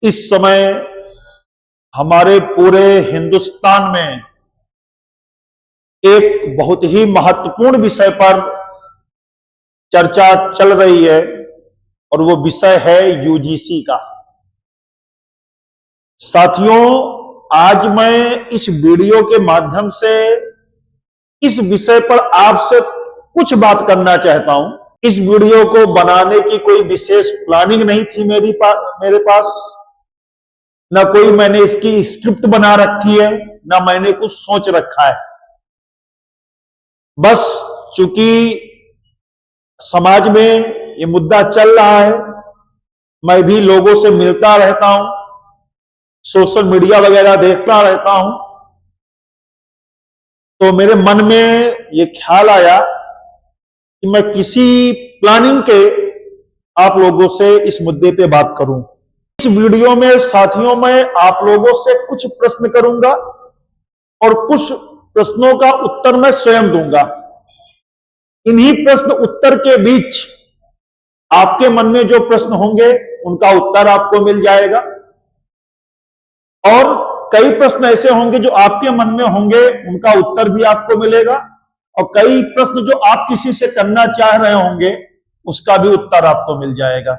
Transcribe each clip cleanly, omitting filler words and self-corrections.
इस समय हमारे पूरे हिंदुस्तान में एक बहुत ही महत्वपूर्ण विषय पर चर्चा चल रही है और वो विषय है यूजीसी का। साथियों, आज मैं इस वीडियो के माध्यम से इस विषय पर आपसे कुछ बात करना चाहता हूं। इस वीडियो को बनाने की कोई विशेष प्लानिंग नहीं थी मेरे पास, ना कोई मैंने इसकी स्क्रिप्ट बना रखी है, ना मैंने कुछ सोच रखा है। बस चूंकि समाज में ये मुद्दा चल रहा है, मैं भी लोगों से मिलता रहता हूं, सोशल मीडिया वगैरह देखता रहता हूं, तो मेरे मन में ये ख्याल आया कि मैं किसी प्लानिंग के आप लोगों से इस मुद्दे पे बात करूं। इस वीडियो में साथियों मैं आप लोगों से कुछ प्रश्न करूंगा और कुछ प्रश्नों का उत्तर मैं स्वयं दूंगा। इन्हीं प्रश्न उत्तर के बीच आपके मन में जो प्रश्न होंगे उनका उत्तर आपको मिल जाएगा, और कई प्रश्न ऐसे होंगे जो आपके मन में होंगे, उनका उत्तर भी आपको मिलेगा, और कई प्रश्न जो आप किसी से करना चाह रहे होंगे उसका भी उत्तर आपको मिल जाएगा।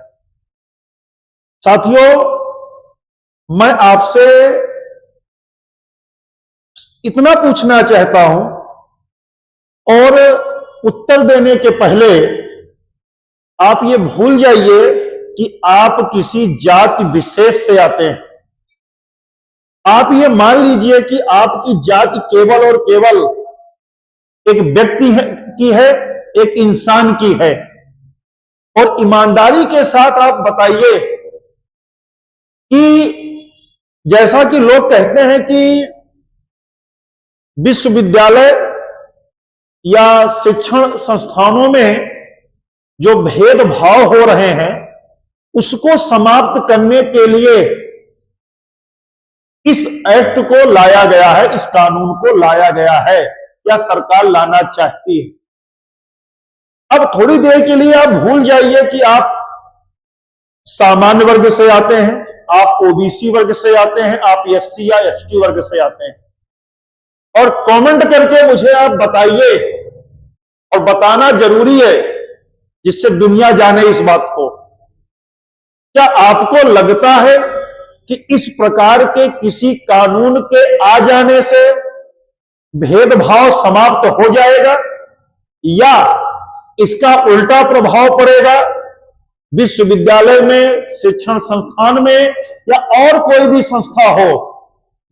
साथियों, मैं आपसे इतना पूछना चाहता हूं, और उत्तर देने के पहले आप ये भूल जाइए कि आप किसी जाति विशेष से आते हैं। आप ये मान लीजिए कि आपकी जाति केवल और केवल एक व्यक्ति की है, एक इंसान की है, और ईमानदारी के साथ आप बताइए कि जैसा कि लोग कहते हैं कि विश्वविद्यालय या शिक्षण संस्थानों में जो भेदभाव हो रहे हैं उसको समाप्त करने के लिए इस एक्ट को लाया गया है, इस कानून को लाया गया है, या सरकार लाना चाहती है। अब थोड़ी देर के लिए आप भूल जाइए कि आप सामान्य वर्ग से आते हैं, आप ओबीसी वर्ग से आते हैं, आप एससी या एसटी वर्ग से आते हैं, और कमेंट करके मुझे आप बताइए, और बताना जरूरी है जिससे दुनिया जाने इस बात को। क्या आपको लगता है कि इस प्रकार के किसी कानून के आ जाने से भेदभाव समाप्त हो जाएगा, या इसका उल्टा प्रभाव पड़ेगा विश्वविद्यालय में, शिक्षण संस्थान में, या और कोई भी संस्था हो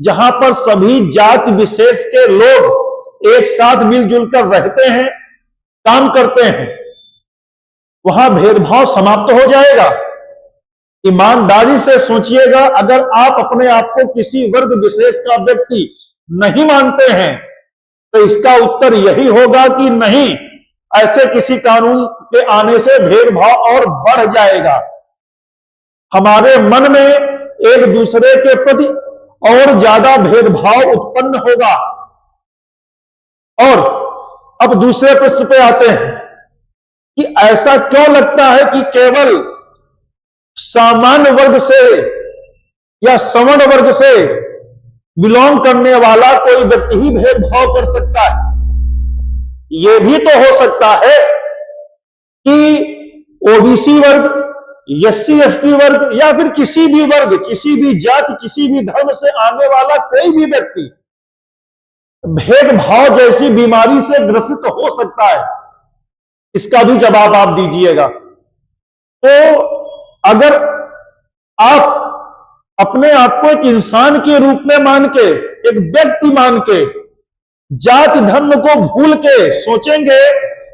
जहां पर सभी जाति विशेष के लोग एक साथ मिलजुल कर रहते हैं, काम करते हैं, वहां भेदभाव समाप्त हो जाएगा? ईमानदारी से सोचिएगा, अगर आप अपने आप को किसी वर्ग विशेष का व्यक्ति नहीं मानते हैं तो इसका उत्तर यही होगा कि नहीं, ऐसे किसी कानून के आने से भेदभाव और बढ़ जाएगा। हमारे मन में एक दूसरे के प्रति और ज्यादा भेदभाव उत्पन्न होगा। और अब दूसरे प्रश्न पे आते हैं कि ऐसा क्यों लगता है कि केवल सामान्य वर्ग से या सवर्ण वर्ग से बिलोंग करने वाला कोई व्यक्ति ही भेदभाव कर सकता है? यह भी तो हो सकता है कि ओबीसी वर्ग, एससी एसटी वर्ग, या फिर किसी भी वर्ग, किसी भी जाति, किसी भी धर्म से आने वाला कोई भी व्यक्ति भेदभाव जैसी बीमारी से ग्रसित हो सकता है। इसका भी जवाब आप दीजिएगा। तो अगर आप अपने आप को एक इंसान के रूप में मान के, एक व्यक्ति मान के, जाति धर्म को भूल के सोचेंगे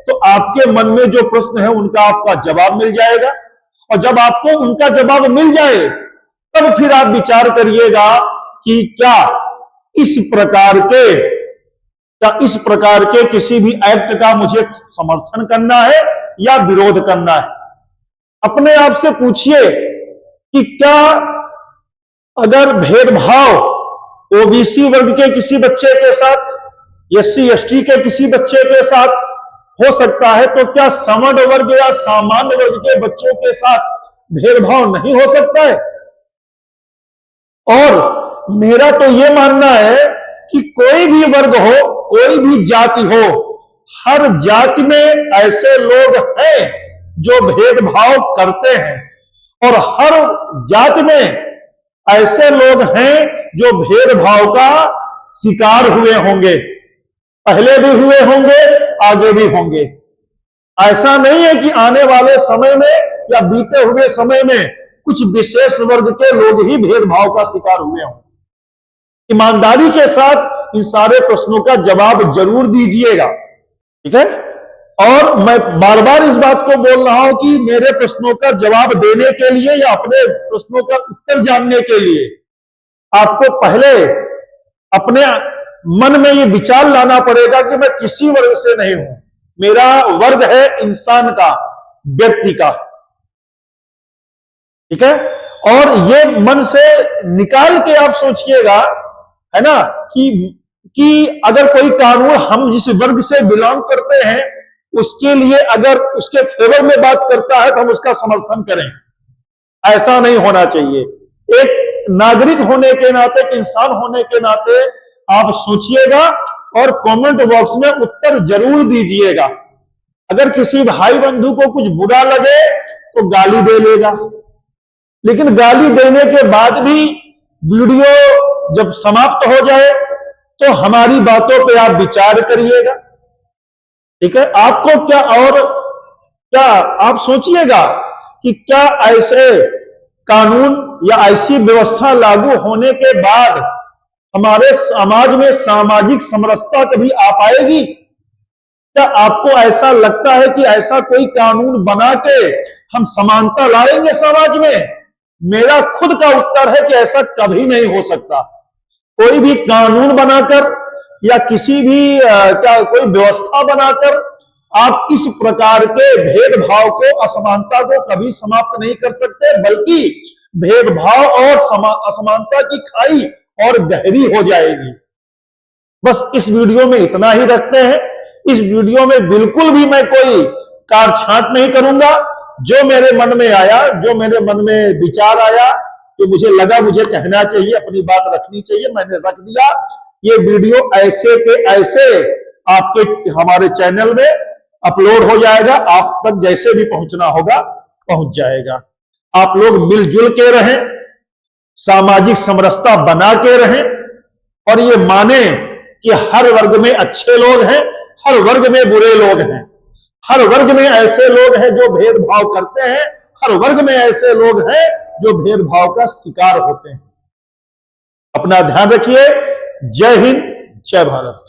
तो आपके मन में जो प्रश्न है उनका आपका जवाब मिल जाएगा, और जब आपको उनका जवाब मिल जाए तब फिर आप विचार करिएगा कि क्या इस प्रकार के किसी भी एक्ट का मुझे समर्थन करना है या विरोध करना है। अपने आप से पूछिए कि क्या अगर भेदभाव ओबीसी वर्ग के किसी बच्चे के साथ, एससी एसटी के किसी बच्चे के साथ हो सकता है, तो क्या सवर्ण वर्ग या सामान्य वर्ग के बच्चों के साथ भेदभाव नहीं हो सकता है? और मेरा तो यह मानना है कि कोई भी वर्ग हो, कोई भी जाति हो, हर जाति में ऐसे लोग हैं जो भेदभाव करते हैं और हर जाति में ऐसे लोग हैं जो भेदभाव का शिकार हुए होंगे, पहले भी हुए होंगे, आगे भी होंगे। ऐसा नहीं है कि आने वाले समय में या बीते हुए समय में कुछ विशेष वर्ग के लोग ही भेदभाव का शिकार हुए हों। ईमानदारी के साथ इन सारे प्रश्नों का जवाब जरूर दीजिएगा, ठीक है। और मैं बार बार इस बात को बोल रहा हूं कि मेरे प्रश्नों का जवाब देने के लिए या अपने प्रश्नों का उत्तर जानने के लिए आपको पहले अपने मन में ये विचार लाना पड़ेगा कि मैं किसी वर्ग से नहीं हूं, मेरा वर्ग है इंसान का, व्यक्ति का, ठीक है। और ये मन से निकाल के आप सोचिएगा, है ना, कि अगर कोई कानून हम जिस वर्ग से बिलोंग करते हैं उसके लिए अगर उसके फेवर में बात करता है तो हम उसका समर्थन करें। ऐसा नहीं होना चाहिए। एक नागरिक होने के नाते, एक इंसान होने के नाते आप सोचिएगा और कमेंट बॉक्स में उत्तर जरूर दीजिएगा। अगर किसी भाई बंधु को कुछ बुरा लगे तो गाली दे लेगा, लेकिन गाली देने के बाद भी वीडियो जब समाप्त हो जाए तो हमारी बातों पे आप विचार करिएगा, ठीक है। आपको क्या, और क्या आप सोचिएगा कि क्या ऐसे कानून या ऐसी व्यवस्था लागू होने के बाद हमारे समाज में सामाजिक समरसता कभी आ पाएगी? क्या आपको ऐसा लगता है कि ऐसा कोई कानून बना के हम समानता लाएंगे समाज में? मेरा खुद का उत्तर है कि ऐसा कभी नहीं हो सकता। कोई भी कानून बनाकर या किसी भी कोई व्यवस्था बनाकर आप इस प्रकार के भेदभाव को, असमानता को कभी समाप्त नहीं कर सकते, बल्कि भेदभाव और असमानता की खाई और गहरी हो जाएगी। बस इस वीडियो में इतना ही रखते हैं। इस वीडियो में बिल्कुल भी मैं कोई काट-छांट नहीं करूंगा। जो मेरे मन में आया, जो मेरे मन में विचार आया, जो मुझे लगा मुझे कहना चाहिए, अपनी बात रखनी चाहिए, मैंने रख दिया। ये वीडियो ऐसे के ऐसे आपके हमारे चैनल में अपलोड हो जाएगा, आप तक जैसे भी पहुंचना होगा पहुंच जाएगा। आप लोग मिलजुल के रहें, सामाजिक समरसता बना के रहें और ये माने कि हर वर्ग में अच्छे लोग हैं, हर वर्ग में बुरे लोग हैं, हर वर्ग में ऐसे लोग हैं जो भेदभाव करते हैं, हर वर्ग में ऐसे लोग हैं जो भेदभाव का शिकार होते हैं। अपना ध्यान रखिए। जय हिंद, जय भारत।